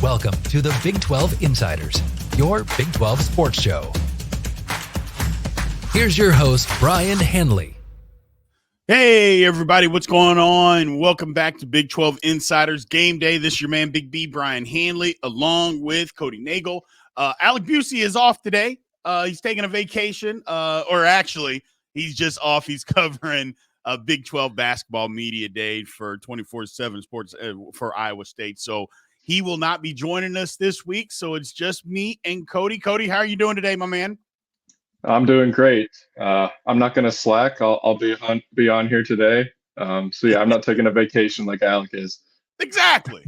Welcome to the Big 12 Insiders, your Big 12 sports show. Here's your host, Brien Hanley. Hey, everybody, what's going on? Welcome back to Big 12 Insiders Game Day. This is your man, Big B, Brien Hanley, along with Cody Nagel. Alec Busse is off today. He's taking a vacation, or actually, he's just off. He's covering a Big 12 basketball media day for 24/7 Sports for Iowa State. So he will not be joining us this week. So it's just me and Cody. Cody, how are you doing today, my man? I'm doing great. I'm not going to slack. I'll be on here today. I'm not taking a vacation like Alec is. Exactly.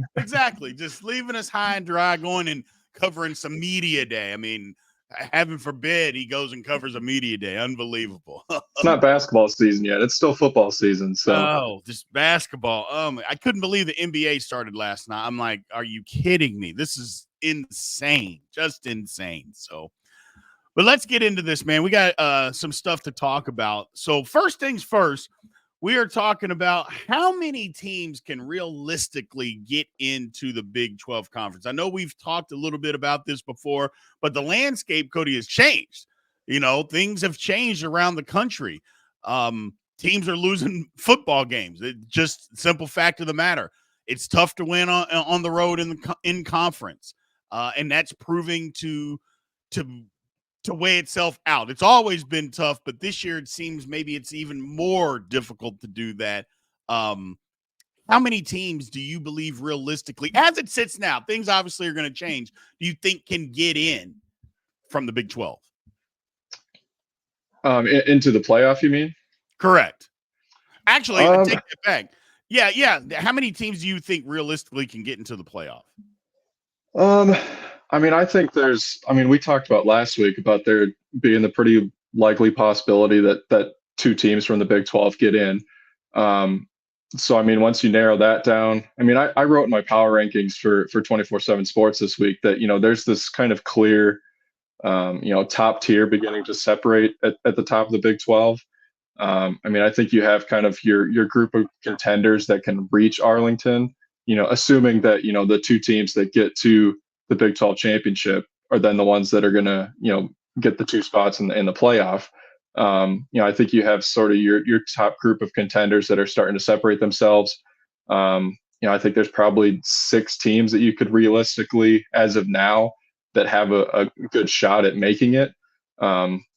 Just leaving us high and dry, going and covering some media day. I mean, heaven forbid he goes and covers a media day. Unbelievable. It's not basketball season yet. It's still football season. So just basketball. I couldn't believe the NBA started last night. I'm like, are you kidding me? This is insane. Just insane. So, but let's get into this, man. We got some stuff to talk about. So first things first, we are talking about how many teams can realistically get into the Big 12 conference. I know we've talked a little bit about this before, but the landscape, Cody, has changed. You know, things have changed around the country. Teams are losing football games. It just simple fact of the matter. It's tough to win on the road in conference, and that's proving to weigh itself out. It's always been tough, but this year it seems maybe it's even more difficult to do that. How many teams do you believe realistically, as it sits now, things obviously are going to change, do you think can get in from the Big 12? Into the playoff, you mean? Correct. Actually, I take that back. Yeah. How many teams do you think realistically can get into the playoff? I think we talked about last week about there being the pretty likely possibility that two teams from the Big 12 get in. Once you narrow that down, I wrote in my power rankings for 24/7 Sports this week that, there's this kind of clear, top tier beginning to separate at the top of the Big 12. I think you have kind of your group of contenders that can reach Arlington, assuming that, the two teams that get to the Big 12 championship are then the ones that are going to, get the two spots in the playoff. I think you have sort of your top group of contenders that are starting to separate themselves. I think there's probably 6 teams that you could realistically, as of now, that have a good shot at making it.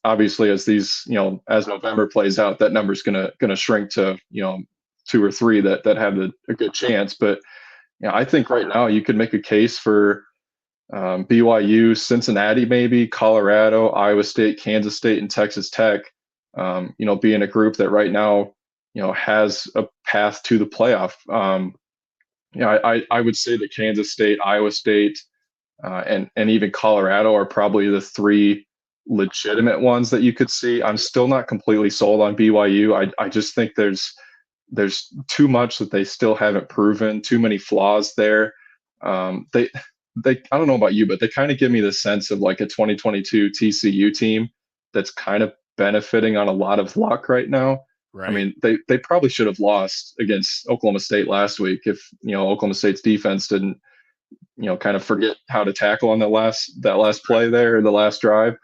Obviously, as as November plays out, that number's gonna shrink to 2 or 3 that have a good chance. But I think right now you could make a case for BYU, Cincinnati, maybe Colorado, Iowa State, Kansas State, and Texas Tech. Being a group that right now has a path to the playoff. I would say that Kansas State, Iowa State, and even Colorado are probably the 3 legitimate ones that you could see. I'm still not completely sold on BYU. I just think there's too much that they still haven't proven, too many flaws there. They I don't know about you, but they kind of give me the sense of like a 2022 TCU team that's kind of benefiting on a lot of luck right now. Right. They probably should have lost against Oklahoma State last week if Oklahoma State's defense didn't kind of forget how to tackle on that last play there, the last drive.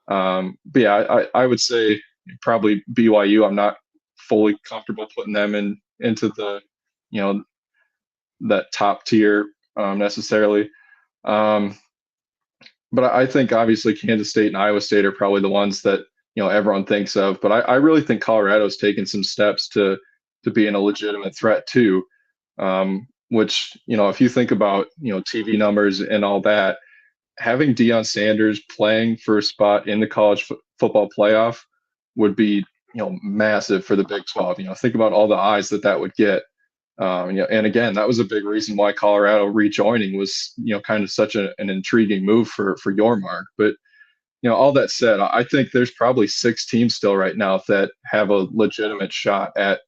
But yeah, I would say probably BYU. I'm not fully comfortable putting them into the that top tier necessarily. But I think obviously Kansas State and Iowa State are probably the ones that everyone thinks of. But I really think Colorado's taken some steps to being a legitimate threat too. Which if you think about TV numbers and all that, having Deion Sanders playing for a spot in the college football playoff would be massive for the Big 12. Think about all the eyes that would get. And again, that was a big reason why Colorado rejoining was, kind of such an intriguing move for Yormark. But, all that said, I think there's probably 6 teams still right now that have a legitimate shot at,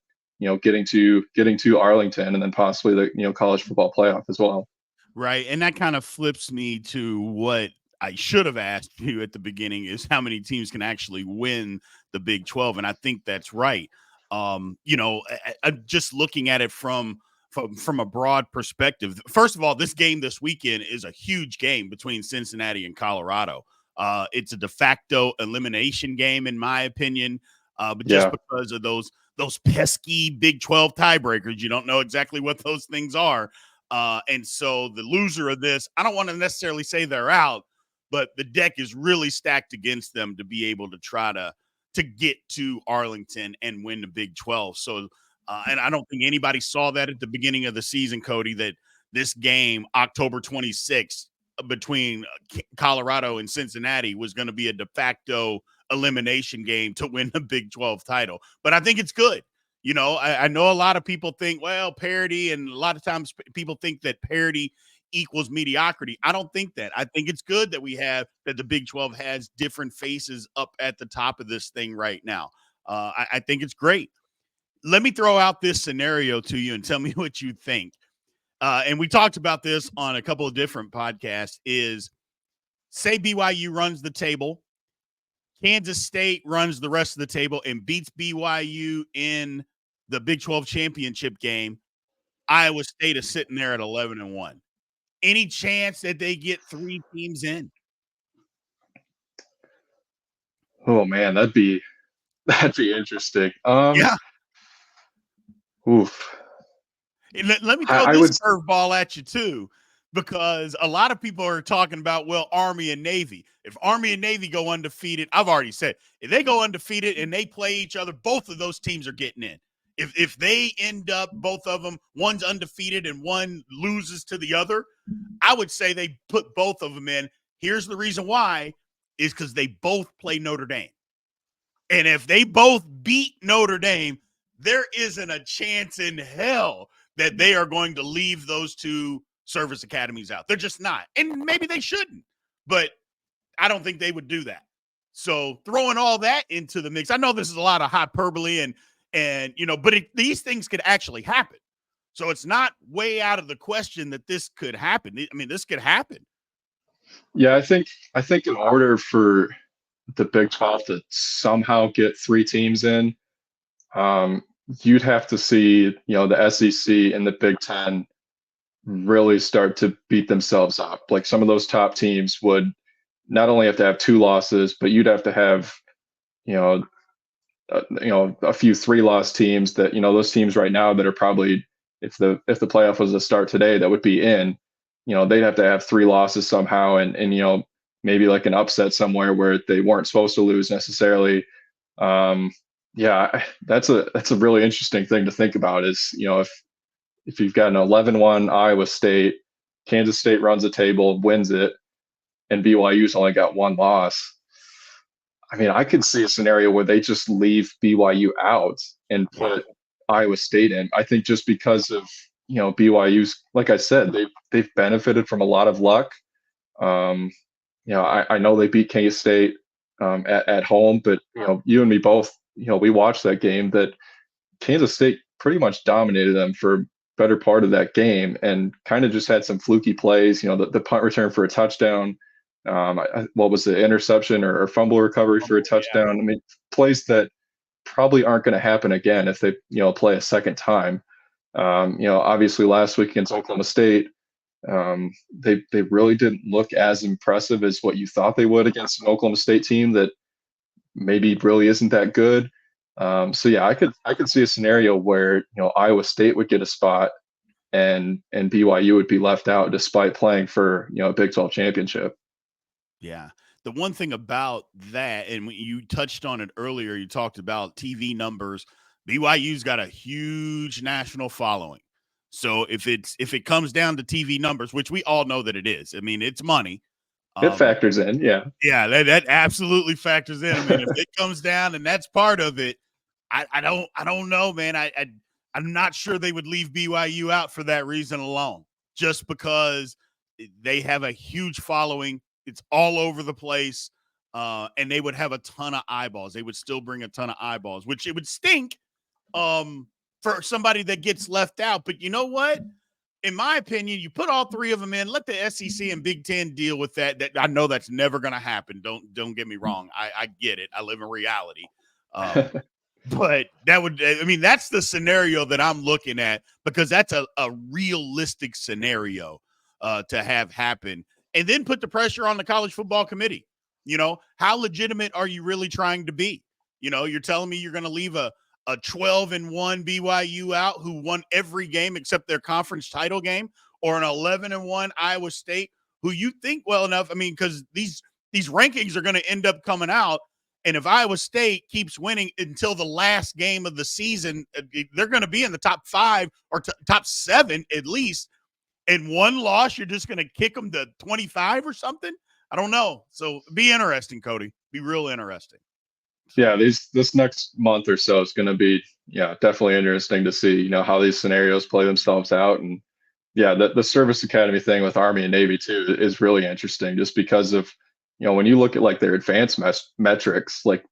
getting to Arlington and then possibly the, college football playoff as well. Right. And that kind of flips me to what I should have asked you at the beginning is how many teams can actually win the Big 12. And I think that's right. I'm just looking at it from from a broad perspective. First of all, this game this weekend is a huge game between Cincinnati and Colorado. It's a de facto elimination game, in my opinion, but just because of those pesky Big 12 tiebreakers, you don't know exactly what those things are. And so the loser of this, I don't want to necessarily say they're out, but the deck is really stacked against them to be able to try to get to Arlington and win the Big 12. So, and I don't think anybody saw that at the beginning of the season, Cody, that this game, October 26th, between Colorado and Cincinnati was going to be a de facto elimination game to win the Big 12 title. But I think it's good. You know, I know a lot of people think, well, parity, and a lot of times people think that parity equals mediocrity. I don't think that. I think it's good that that the Big 12 has different faces up at the top of this thing right now. I think it's great. Let me throw out this scenario to you and tell me what you think. And we talked about this on a couple of different podcasts, is say BYU runs the table, Kansas State runs the rest of the table and beats BYU in the Big 12 championship game. Iowa State is sitting there at 11-1. Any chance that they get 3 teams in? Oh man, that'd be interesting. Yeah. Oof. Let me throw this curveball at you too, because a lot of people are talking about, well, Army and Navy. If Army and Navy go undefeated, I've already said, if they go undefeated and they play each other, both of those teams are getting in. If they end up, both of them, one's undefeated and one loses to the other, I would say they put both of them in. Here's the reason why, is because they both play Notre Dame. And if they both beat Notre Dame, there isn't a chance in hell that they are going to leave those 2 service academies out. They're just not. And maybe they shouldn't, but I don't think they would do that. So throwing all that into the mix, I know this is a lot of hyperbole and you know, but these things could actually happen. So it's not way out of the question that this could happen. I mean, this could happen. Yeah, I think in order for the Big 12 to somehow get 3 teams in, you'd have to see, you know, the SEC and the Big 10 really start to beat themselves up. Like some of those top teams would not only have to have 2 losses, but you'd have to have, you know, a few 3-loss teams that, you know, those teams right now that are probably, if the playoff was to start today, that would be in, you know, they'd have to have 3 losses somehow, and you know, maybe like an upset somewhere where they weren't supposed to lose necessarily. Yeah, that's a really interesting thing to think about, is, you know, if you've got an 11-1 Iowa State, Kansas State runs the table, wins it, and BYU's only got 1 loss. I mean, I could see a scenario where they just leave BYU out and put Iowa State in. I think just because of, you know, BYU's, like I said, they've benefited from a lot of luck. You know, I know they beat Kansas State at home, but, you know, you and me both, you know, we watched that game that Kansas State pretty much dominated them for better part of that game and kind of just had some fluky plays. You know, the punt return for a touchdown, what was the interception or fumble recovery for a touchdown? I mean, plays that probably aren't going to happen again if they, you know, play a second time. You know, obviously last week against Oklahoma State, they really didn't look as impressive as what you thought they would against an Oklahoma State team that maybe really isn't that good. So yeah, I could see a scenario where, you know, Iowa State would get a spot and BYU would be left out despite playing for, you know, a Big 12 championship. Yeah. The one thing about that, and you touched on it earlier, you talked about TV numbers. BYU's got a huge national following. So if it comes down to TV numbers, which we all know that it is, I mean, it's money. It factors in, yeah. Yeah, that absolutely factors in. I mean, if it comes down and that's part of it, I don't know, man. I'm not sure they would leave BYU out for that reason alone, just because they have a huge following. It's all over the place, and they would have a ton of eyeballs. They would still bring a ton of eyeballs, which it would stink for somebody that gets left out. But you know what? In my opinion, you put all 3 of them in, let the SEC and Big 10 deal with that. That I know that's never going to happen. Don't get me wrong. I get it. I live in reality. But that's the scenario that I'm looking at, because that's a realistic scenario to have happen. And then put the pressure on the college football committee. How legitimate are you really trying to be? You're telling me you're going to leave a 12-1 BYU out, who won every game except their conference title game, or an 11-1 Iowa State, who you think well enough. Because these rankings are going to end up coming out. And if Iowa State keeps winning until the last game of the season, they're going to be in the top 5 or top 7 at least. And one loss, you're just going to kick them to 25 or something? I don't know. So be interesting, Cody. Be real interesting. Yeah, this next month or so is going to be, definitely interesting to see, how these scenarios play themselves out. And yeah, the service academy thing with Army and Navy too is really interesting, just because of, when you look at like their advanced metrics, like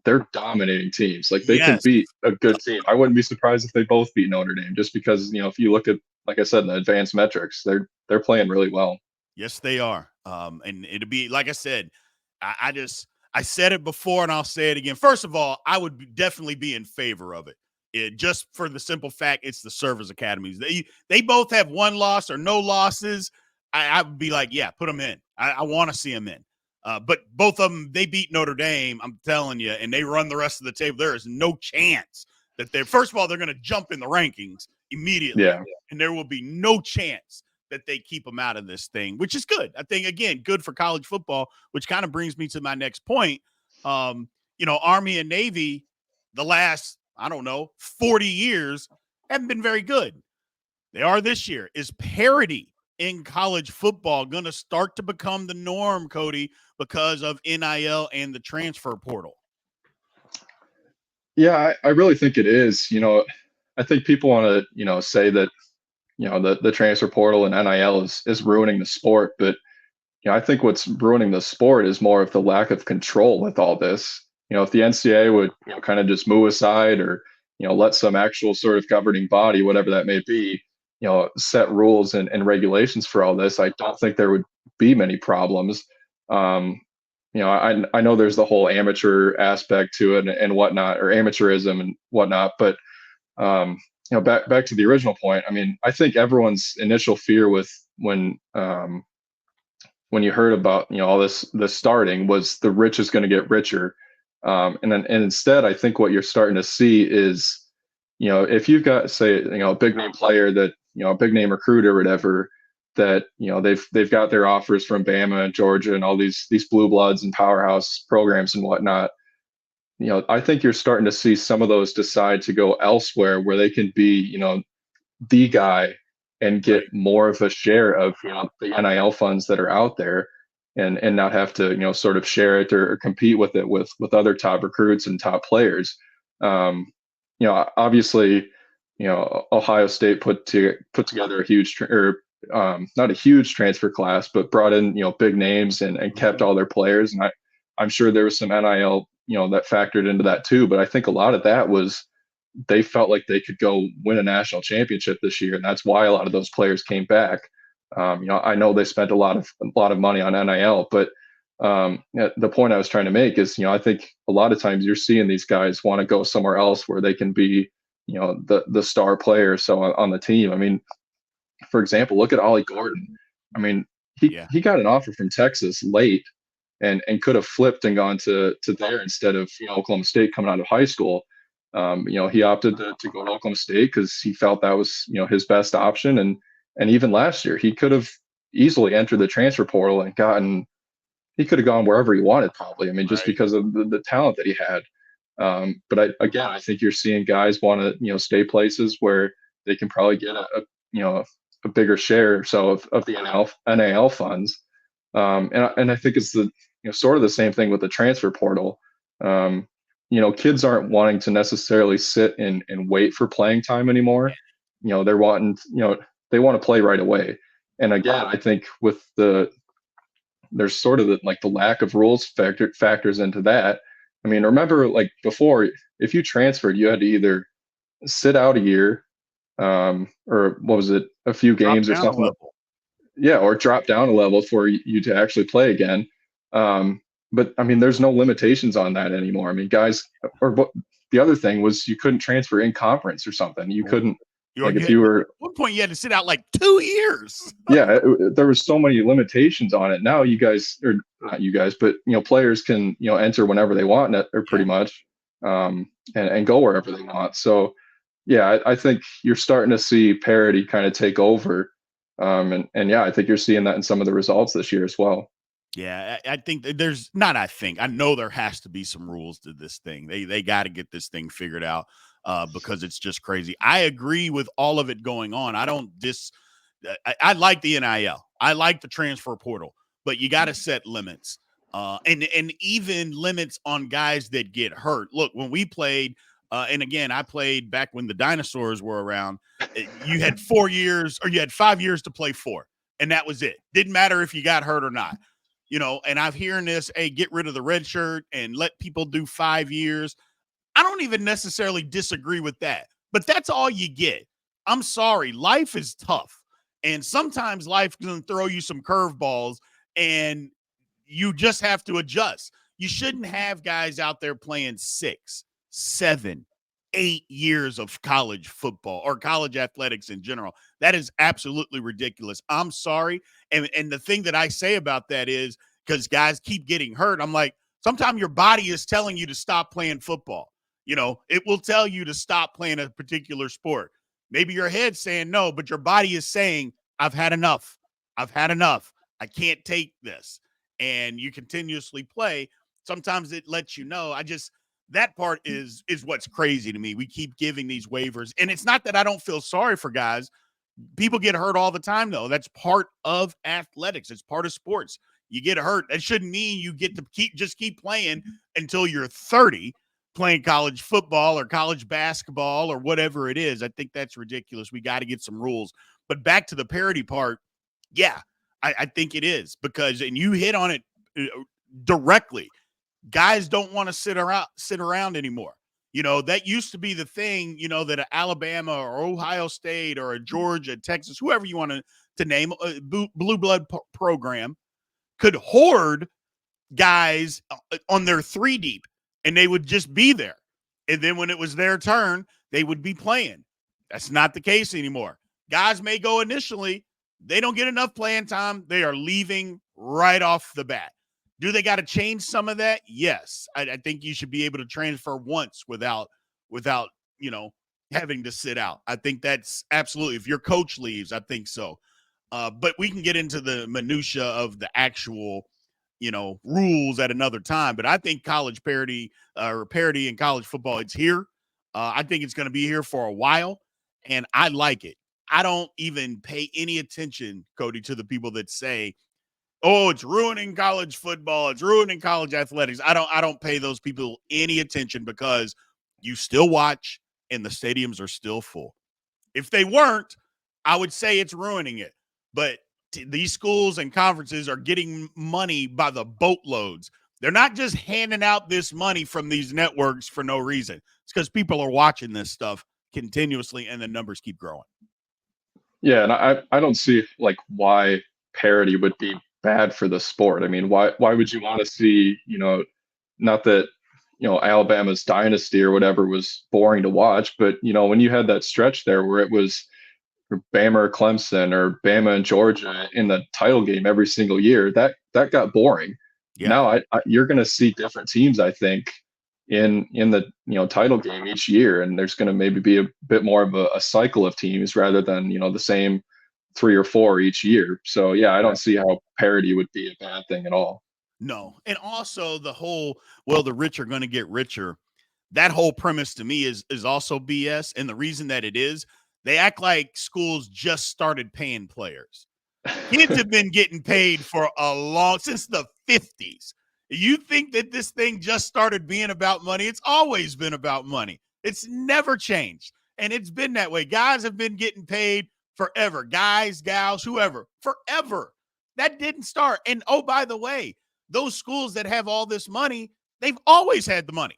they're dominating teams. Like they can beat a good team. I wouldn't be surprised if they both beat Notre Dame, just because, if you look at, like I said, the advanced metrics, they're playing really well. Yes, they are. And it'll be, like I said, I said it before and I'll say it again. First of all, I would definitely be in favor of it. Just for the simple fact it's the service academies. They both have one loss or no losses. I would be like, yeah, put them in. I want to see them in. But both of them, they beat Notre Dame, I'm telling you, and they run the rest of the table. There is no chance that first of all, they're going to jump in the rankings immediately. Yeah. And there will be no chance that they keep them out of this thing, which is good. I think, again, good for college football, which kind of brings me to my next point. Army and Navy, the last, 40 years haven't been very good. They are this year. Is parity in college football going to start to become the norm, Cody, because of NIL and the transfer portal? Yeah, I really think it is. I think people want to, say that, the transfer portal and NIL is ruining the sport. But, I think what's ruining the sport is more of the lack of control with all this. If the NCAA would, kind of just move aside, or, let some actual sort of governing body, whatever that may be, set rules and regulations for all this, I don't think there would be many problems. I know there's the whole amateur aspect to it and whatnot, or amateurism and whatnot, but back to the original point. I think everyone's initial fear with when you heard about all this starting was the rich is going to get richer, and instead I think what you're starting to see is, if you've got, say, a big name player that, a big name recruiter or whatever, that they've got their offers from Bama and Georgia and all these blue bloods and powerhouse programs and whatnot. I think you're starting to see some of those decide to go elsewhere where they can be, the guy and get more of a share of, the NIL funds that are out there, and not have to, sort of share it or compete with it with other top recruits and top players. Obviously, Ohio State put together a huge, not a huge transfer class, but brought in, big names and kept all their players. And I'm sure there was some NIL, that factored into that too. But I think a lot of that was they felt like they could go win a national championship this year, and that's why a lot of those players came back. I know they spent a lot of money on NIL, but the point I was trying to make is, I think a lot of times you're seeing these guys want to go somewhere else where they can be, the star player so on the team. For example, look at Ollie Gordon. He got an offer from Texas late, and could have flipped and gone to there instead of Oklahoma State coming out of high school. He opted to go to Oklahoma State because he felt that was his best option. And even last year he could have easily entered the transfer portal and he could have gone wherever he wanted probably. Just because of the talent that he had. But I think you're seeing guys want to stay places where they can probably get a bigger share or so of the NIL funds. And I think it's the sort of the same thing with the transfer portal. Kids aren't wanting to necessarily sit and wait for playing time anymore. They're wanting, they want to play right away. And again, I think with there's sort of the lack of rules factors into that. Remember, like before, if you transferred, you had to either sit out a year, or what was it, a few games or something. Yeah, or drop down a level for you to actually play again. But there's no limitations on that anymore. Guys, or the other thing was you couldn't transfer in conference or something. You couldn't, like if you were, at one point you had to sit out like 2 years. yeah, there was so many limitations on it. Now you guys, or not you guys, but players can enter whenever they want, or pretty much, and go wherever they want. So yeah, I think you're starting to see parity kind of take over, and yeah, I think you're seeing that in some of the results this year as well. Yeah, I think there's not. I know there has to be some rules to this thing. They got to get this thing figured out because it's just crazy. I agree with all of it going on. I don't I like the NIL. I like the transfer portal, but you got to set limits, and even limits on guys that get hurt. Look, when we played, and again, I played back when the dinosaurs were around. You had 4 years, or you had 5 years to play 4, and that was it. Didn't matter if you got hurt or not. And I'm hearing this, hey, get rid of the red shirt and let people do 5 years. I don't even necessarily disagree with that, but that's all you get. I'm sorry. Life is tough. And sometimes life is going to throw you some curveballs and you just have to adjust. You shouldn't have guys out there playing 6, 7, 8 years of college football or college athletics in general. That is absolutely ridiculous. I'm sorry. And the thing that I say about that is, because guys keep getting hurt, I'm like, sometimes your body is telling you to stop playing football. It will tell you to stop playing a particular sport. Maybe your head's saying no, but your body is saying, I've had enough. I've had enough. I can't take this. And you continuously play. Sometimes it lets you know. That part is what's crazy to me. We keep giving these waivers. And it's not that I don't feel sorry for guys. People get hurt all the time, though. That's part of athletics. It's part of sports. You get hurt. That shouldn't mean you get to keep playing until you're 30, playing college football or college basketball or whatever it is. I think that's ridiculous. We got to get some rules. But back to the parity part, yeah, I think it is because, and you hit on it directly, guys don't want to sit around anymore. That used to be the thing, that Alabama or Ohio State or a Georgia, Texas, whoever you want to name, a blue blood program could hoard guys on their 3 deep, and they would just be there. And then when it was their turn, they would be playing. That's not the case anymore. Guys may go initially. They don't get enough playing time. They are leaving right off the bat. Do they got to change some of that? Yes. I think you should be able to transfer once without having to sit out. I think that's absolutely, if your coach leaves, I think so. But we can get into the minutia of the actual, rules at another time. But I think college parity or parity in college football, it's here. I think it's going to be here for a while, and I like it. I don't even pay any attention, Cody, to the people that say, oh, it's ruining college football, it's ruining college athletics. I don't pay those people any attention because you still watch and the stadiums are still full. If they weren't, I would say it's ruining it. But these schools and conferences are getting money by the boatloads. They're not just handing out this money from these networks for no reason. It's because people are watching this stuff continuously and the numbers keep growing. Yeah, and I don't see like why parity would be bad for the sport. I mean, why would you want to see, not that, Alabama's dynasty or whatever was boring to watch, but when you had that stretch there where it was Bama or Clemson or Bama and Georgia in the title game every single year, that got boring. Yeah. Now you're going to see different teams, I think, in the title game each year, and there's going to maybe be a bit more of a cycle of teams rather than the same 3 or 4 each year. So yeah, I don't see how parity would be a bad thing at all. No. And also the whole, well, the rich are going to get richer. That whole premise to me is also BS. And the reason that it is, they act like schools just started paying players. Kids have been getting paid for since the 50s. You think that this thing just started being about money? It's always been about money. It's never changed. And it's been that way. Guys have been getting paid forever. Guys, gals, whoever, forever. That didn't start. And oh, by the way, those schools that have all this money, they've always had the money.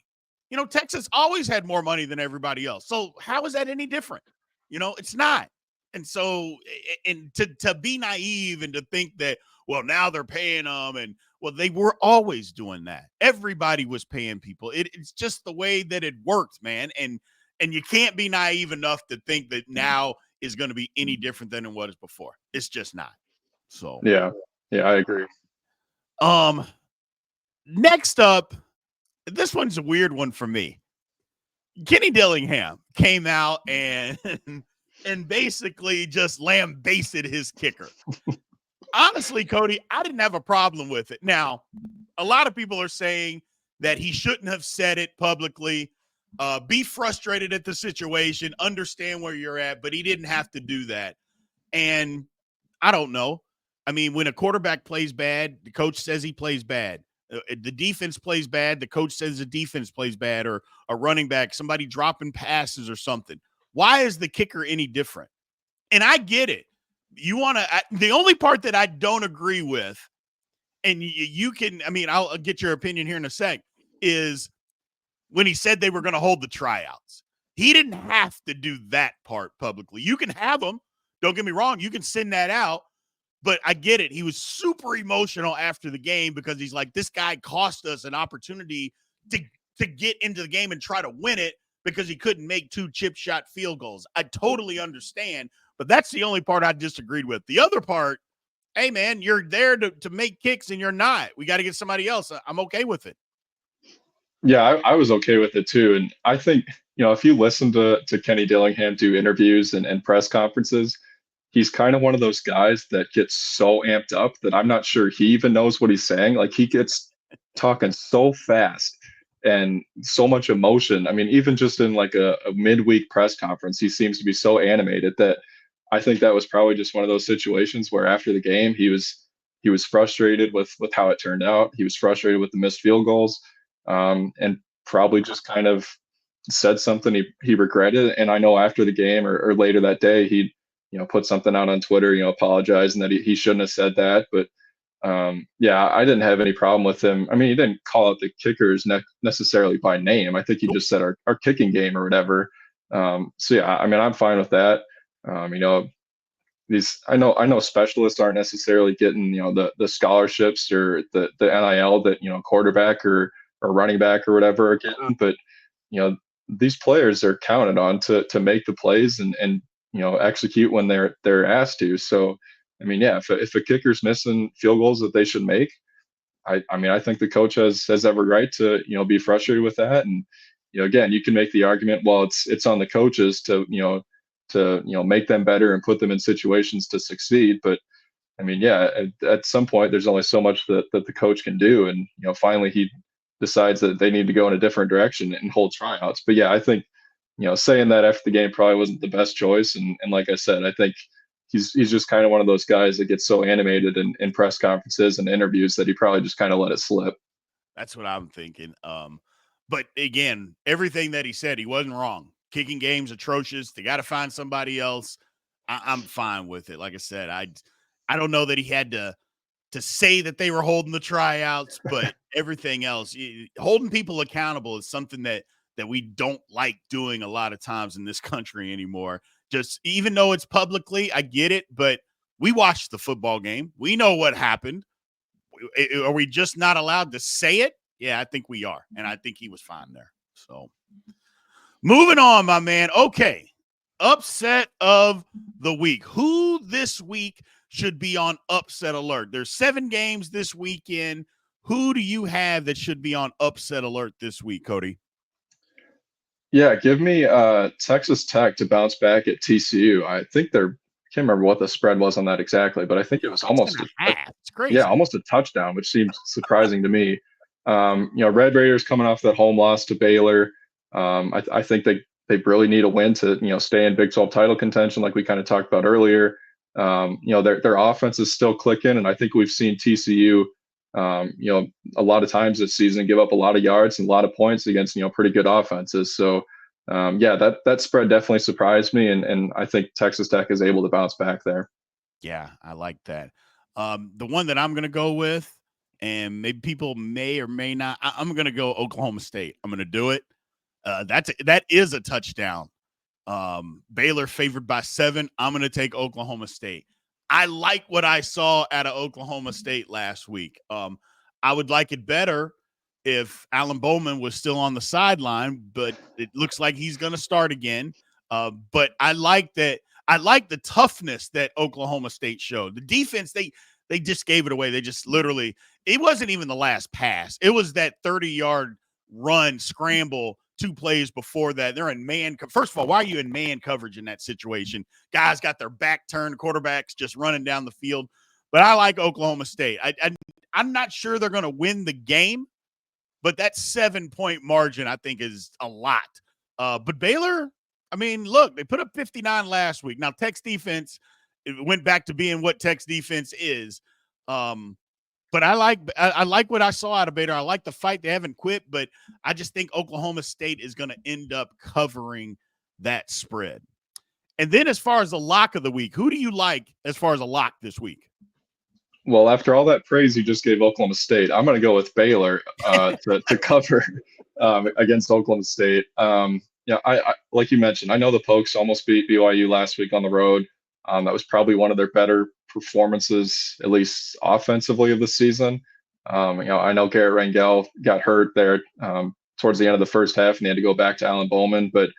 Texas always had more money than everybody else. So how is that any different? It's not. And so, and to be naive and to think that, well, now they're paying them and, Well, they were always doing that. Everybody was paying people. It's just the way that it worked, man. And you can't be naive enough to think that now is going to be any different than it was before. It's just not. So Yeah, I agree. Next up, this one's a weird one for me. Kenny Dillingham came out and basically just lambasted his kicker. Honestly, Cody, I didn't have a problem with it. Now, a lot of people are saying that he shouldn't have said it publicly. Be frustrated at the situation, understand where you're at, but he didn't have to do that. And I don't know. I mean, when a quarterback plays bad, the coach says he plays bad. The defense plays bad, the coach says the defense plays bad, or a running back, somebody dropping passes or something. Why is the kicker any different? And I get it. You want to – the only part that I don't agree with, and you can – I mean, I'll get your opinion here in a sec, is when he said they were going to hold the tryouts. He didn't have to do that part publicly. You can have them. Don't get me wrong. You can send that out. But I get it. He was super emotional after the game because he's like, this guy cost us an opportunity to get into the game and try to win it because he couldn't make 2 chip shot field goals. I totally understand, but that's the only part I disagreed with. The other part, hey, man, you're there to make kicks and you're not. We got to get somebody else. I'm okay with it. Yeah, I was okay with it too. And I think, if you listen to Kenny Dillingham do interviews and press conferences, he's kind of one of those guys that gets so amped up that I'm not sure he even knows what he's saying. Like, he gets talking so fast and so much emotion. I mean, even just in like a midweek press conference, he seems to be so animated that I think that was probably just one of those situations where after the game, he was frustrated with how it turned out. He was frustrated with the missed field goals, and probably just kind of said something he regretted. And I know after the game or later that day, he put something out on Twitter, apologizing that he shouldn't have said that. But yeah, I didn't have any problem with him. I mean, he didn't call out the kickers necessarily by name. I think he just said our kicking game or whatever. So yeah, I mean, I'm fine with that. These I know specialists aren't necessarily getting the scholarships or the NIL that quarterback or running back or whatever are getting, but these players are counted on to make the plays and execute when they're asked to. So, I mean, yeah, if a kicker's missing field goals that they should make, I mean, I think the coach has every right to be frustrated with that. And again, you can make the argument, well, it's on the coaches to make them better and put them in situations to succeed. But I mean, yeah, at some point, there's only so much that the coach can do, and finally he decides that they need to go in a different direction and hold tryouts. But yeah, I think saying that after the game probably wasn't the best choice. And like I said, I think he's just kind of one of those guys that gets so animated in press conferences and interviews that he probably just kind of let it slip. That's what I'm thinking. But again, everything that he said, he wasn't wrong. Kicking game's atrocious. They got to find somebody else. I'm fine with it. Like I said, I don't know that he had to say that they were holding the tryouts, but everything else, holding people accountable is something that we don't like doing a lot of times in this country anymore. Just even though it's publicly, I get it, but we watched the football game. We know what happened. Are we just not allowed to say it? Yeah, I think we are. And I think he was fine there. So moving on, my man. Okay. Upset of the week. Who this week should be on upset alert? There's 7 games this weekend. Who do you have that should be on upset alert this week, Cody? Yeah, give me Texas Tech to bounce back at TCU. I think can't remember what the spread was on that exactly, but I think it was almost a half. It's crazy. Yeah, almost a touchdown, which seems surprising to me. Red Raiders coming off that home loss to Baylor. I think they really need a win to stay in Big 12 title contention, like we kind of talked about earlier. Their offense is still clicking, and I think we've seen TCU a lot of times this season give up a lot of yards and a lot of points against pretty good offenses. So yeah, that spread definitely surprised me, and I think Texas Tech is able to bounce back there. Yeah, I like that. The one that I'm going to go with, and maybe people may or may not, I'm going to go Oklahoma State. I'm going to do it. That is a touchdown. Baylor favored by 7. I'm going to take Oklahoma State. I like what I saw out of Oklahoma State last week. I would like it better if Alan Bowman was still on the sideline, but it looks like he's going to start again. But I like that. I like the toughness that Oklahoma State showed. The defense, they just gave it away. They just literally, it wasn't even the last pass. It was that 30-yard run scramble 2 plays before that. They're in man. First of all, why are you in man coverage in that situation? Guys got their back turned, quarterbacks just running down the field. But I like Oklahoma State. I'm not sure they're going to win the game, but that 7-point margin I think is a lot. But Baylor, I mean, look, they put up 59 last week. Now, Tech's defense, it went back to being what Tech's defense is. But I like what I saw out of Baylor. I like the fight. They haven't quit, but I just think Oklahoma State is going to end up covering that spread. And then as far as the lock of the week, who do you like as far as a lock this week? Well, after all that praise you just gave Oklahoma State, I'm going to go with Baylor to cover against Oklahoma State. Yeah, I like you mentioned, I know the Pokes almost beat BYU last week on the road. That was probably one of their better performances, at least offensively, of the season. I know Garrett Rangel got hurt there towards the end of the first half, and they had to go back to Alan Bowman. But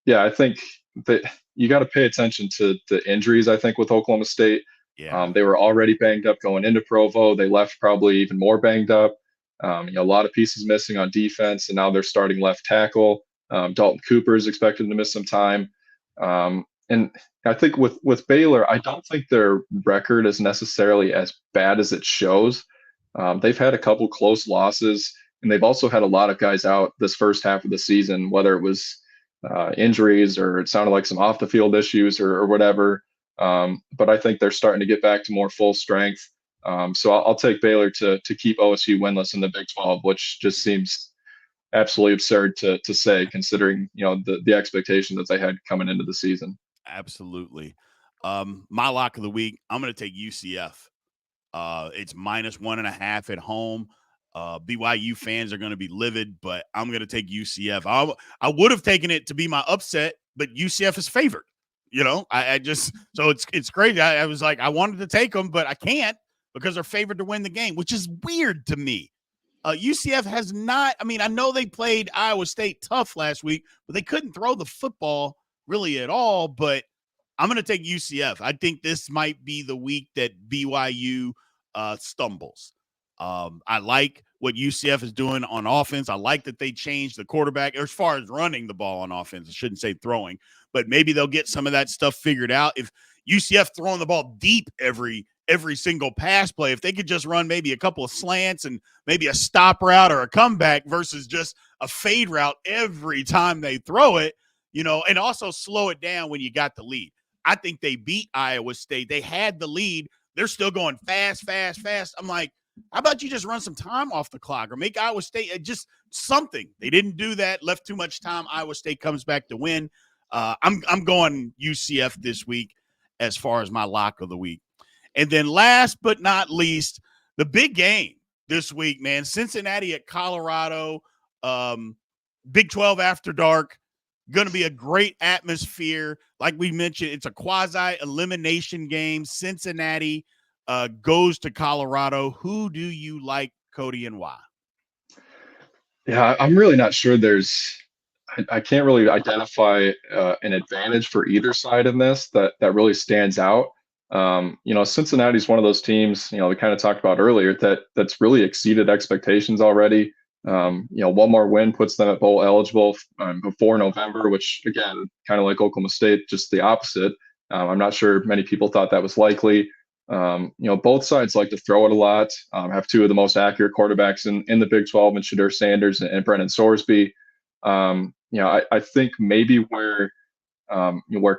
yeah, I think that you got to pay attention to the injuries. I think with Oklahoma State. Yeah. They were already banged up going into Provo. They left probably even more banged up. A lot of pieces missing on defense, and now they're starting left tackle. Dalton Cooper is expected to miss some time. And I think with Baylor, I don't think their record is necessarily as bad as it shows. They've had a couple close losses, and they've also had a lot of guys out this first half of the season, whether it was injuries or it sounded like some off the field issues or whatever. But I think they're starting to get back to more full strength. So I'll take Baylor to keep OSU winless in the Big 12, which just seems absolutely absurd to say, considering the expectation that they had coming into the season. Absolutely. My lock of the week, I'm going to take UCF. It's -1.5 at home. BYU fans are going to be livid, but I'm going to take UCF. I would have taken it to be my upset, but UCF is favored. I just, so it's crazy. I was like, I wanted to take them, but I can't because they're favored to win the game, which is weird to me. UCF has not, I know they played Iowa State tough last week, but they couldn't throw the football really at all. But I'm going to take UCF. I think this might be the week that BYU stumbles. I like what UCF is doing on offense. I like that they changed the quarterback as far as running the ball on offense. I shouldn't say throwing, but maybe they'll get some of that stuff figured out. If UCF throwing the ball deep every single pass play, if they could just run maybe a couple of slants and maybe a stop route or a comeback versus just a fade route every time they throw it, and also slow it down when you got the lead. I think they beat Iowa State. They had the lead. They're still going fast. I'm like, how about you just run some time off the clock or make Iowa State just something? They didn't do that. Left too much time. Iowa State comes back to win. I'm going UCF this week as far as my lock of the week. And then last but not least, the big game this week, man. Cincinnati at Colorado. Big 12 after dark. Going to be a great atmosphere. Like we mentioned, it's a quasi-elimination game. Cincinnati goes to Colorado. Who do you like, Cody, and why? Yeah, I'm really not sure I can't really identify an advantage for either side in this that really stands out. Cincinnati's one of those teams, we kind of talked about earlier that's really exceeded expectations already. One more win puts them at bowl eligible before November, which again, kind of like Oklahoma State, just the opposite. I'm not sure many people thought that was likely. Both sides like to throw it a lot, have two of the most accurate quarterbacks in the Big 12 and Shedeur Sanders and Brennan Sorsby. I think maybe where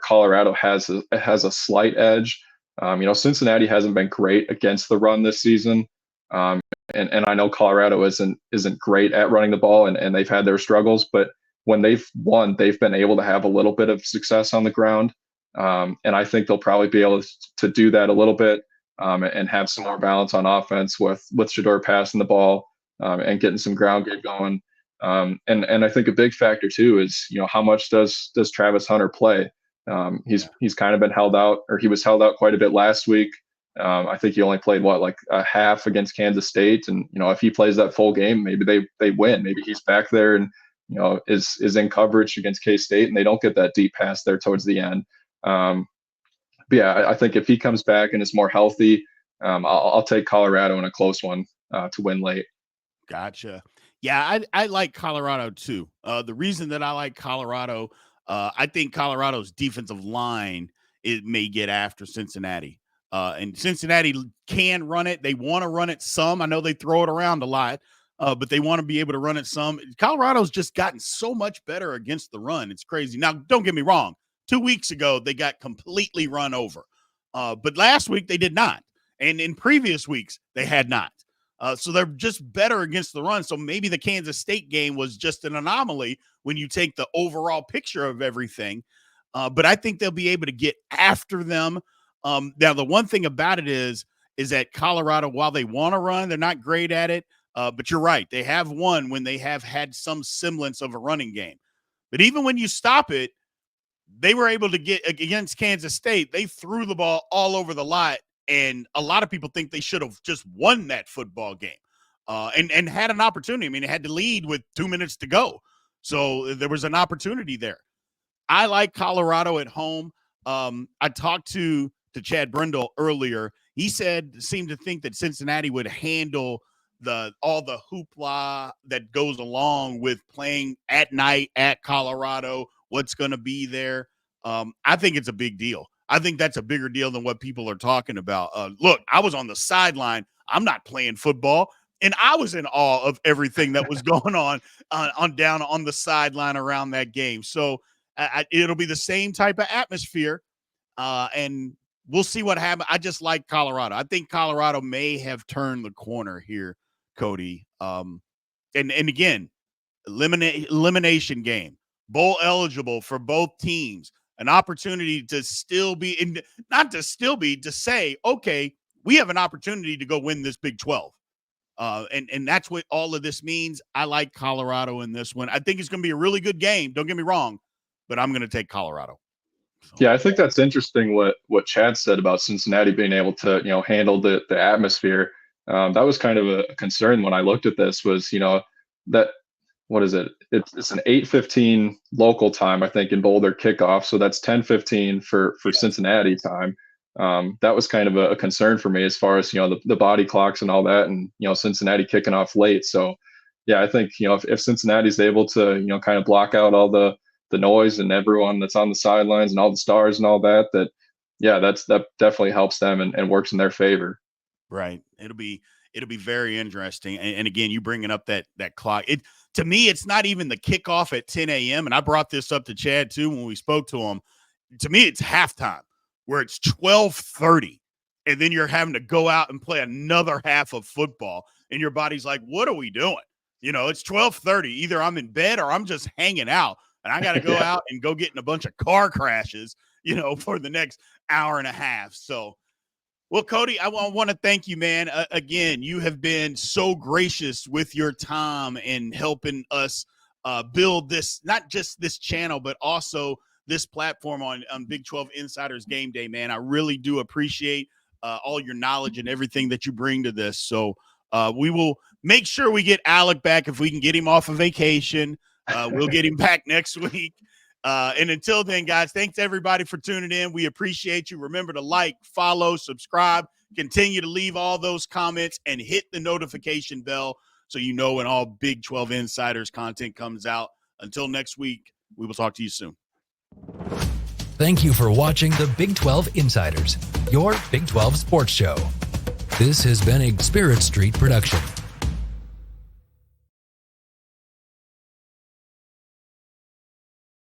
Colorado has a slight edge. Cincinnati hasn't been great against the run this season. And I know Colorado isn't great at running the ball and they've had their struggles, but when they've won, they've been able to have a little bit of success on the ground. And I think they'll probably be able to do that a little bit and have some more balance on offense with Shedeur passing the ball and getting some ground game going. And I think a big factor too is, how much does Travis Hunter play? He's kind of been held out, or he was held out quite a bit last week. I think he only played like a half against Kansas State, and if he plays that full game, maybe they win. Maybe he's back there and is in coverage against K-State, and they don't get that deep pass there towards the end. But yeah, I think if he comes back and is more healthy, I'll take Colorado in a close one to win late. Gotcha. Yeah, I like Colorado too. The reason that I like Colorado, I think Colorado's defensive line may get after Cincinnati. And Cincinnati can run it. They want to run it some. I know they throw it around a lot, but they want to be able to run it some. Colorado's just gotten so much better against the run. It's crazy. Now, don't get me wrong. 2 weeks ago, they got completely run over. But last week, they did not. And in previous weeks, they had not. So they're just better against the run. So maybe the Kansas State game was just an anomaly when you take the overall picture of everything. But I think they'll be able to get after them. Now, the one thing about it is that Colorado, while they want to run, they're not great at it. But you're right. They have won when they have had some semblance of a running game. But even when you stop it, they were able to get against Kansas State. They threw the ball all over the lot. And a lot of people think they should have just won that football game and had an opportunity. I mean, they had to lead with 2 minutes to go. So there was an opportunity there. I like Colorado at home. I talked to Chad Brindle earlier. He seemed to think that Cincinnati would handle all the hoopla that goes along with playing at night at Colorado, what's going to be there. I think it's a big deal. I think that's a bigger deal than what people are talking about. Look, I was on the sideline. I'm not playing football, and I was in awe of everything that was going on down on the sideline around that game. So it'll be the same type of atmosphere, and we'll see what happens. I just like Colorado. I think Colorado may have turned the corner here, Cody. And again, elimination game, bowl eligible for both teams. An opportunity to to say, okay, we have an opportunity to go win this Big 12. And that's what all of this means. I like Colorado in this one. I think it's going to be a really good game. Don't get me wrong, but I'm going to take Colorado. So. Yeah, I think that's interesting what Chad said about Cincinnati being able to, handle the atmosphere. That was kind of a concern when I looked at this was, that what is it? It's an 8:15 local time, I think, in Boulder kickoff. So that's 10:15 for Cincinnati time. That was kind of a concern for me as far as, the body clocks and all that, and, Cincinnati kicking off late. So, yeah, I think, if Cincinnati's able to, kind of block out all the noise and everyone that's on the sidelines and all the stars and all that, that definitely helps them and works in their favor. Right. It'll be very interesting. And again, you bringing up that clock. To me, it's not even the kickoff at 10 a.m. And I brought this up to Chad too when we spoke to him. To me, it's halftime where it's 12:30, and then you're having to go out and play another half of football, and your body's like, "What are we doing?" It's 12:30. Either I'm in bed or I'm just hanging out, and I got to go out and go get in a bunch of car crashes, for the next hour and a half. So. Well, Cody, I want to thank you, man. Again, you have been so gracious with your time in helping us build this, not just this channel, but also this platform on Big 12 Insiders Game Day, man. I really do appreciate all your knowledge and everything that you bring to this. So we will make sure we get Alec back if we can get him off of vacation. We'll get him back next week. And until then, guys, thanks everybody for tuning in. We appreciate you. Remember to like, follow, subscribe, continue to leave all those comments and hit the notification bell so you know when all Big 12 Insiders content comes out. Until next week, we will talk to you soon. Thank you for watching the Big 12 Insiders, your Big 12 sports show. This has been a Spirit Street production.